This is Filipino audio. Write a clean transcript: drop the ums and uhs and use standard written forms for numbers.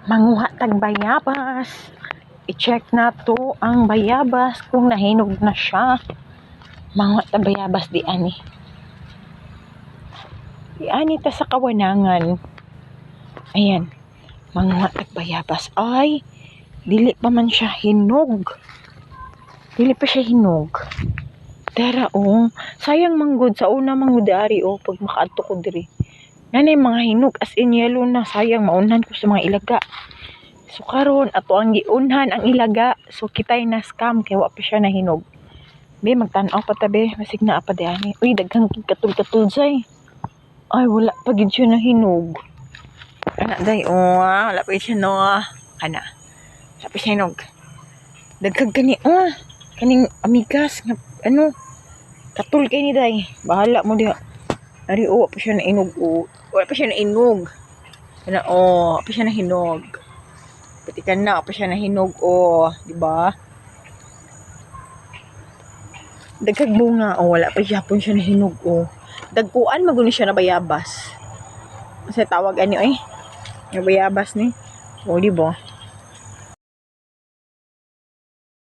Manguha tag bayabas. I-check na to ang bayabas kung nahinog na siya. Manguha tag bayabas di ani. Di ani ta sa kawanangan. Ayan. Manguha tag bayabas. Ay, dili pa man siya hinog. Dili pa siya hinog. Tara sayang manggod sa una manggod ari pag makaadto ko diri. Nanay mga hinog as in yellow na, sayang maunhan ko sa mga ilaga. So karon ato ang giunhan ang ilaga. So kitay na scam kay wa pa siya nahinog. Be magtan-aw pa tabi, masig na pa di ani. Uy daghang katul-katul say. Ay wala pa gid siya nahinog. Ana day wala pa siya no. Ana. Sa pa siya hinog. Daghang kani kaning amigas nga katul kay ni day. Bahala mo diha. Ari wala pa siya nainog wala pa siya nainog. Ano pa siya nahinog. Patikan na pa siya nahinog di ba? Dagkag bunga wala pa siya nahinog Dagkuan magulo siya na bayabas. Kasi tawag ani nga bayabas ni. Di ba?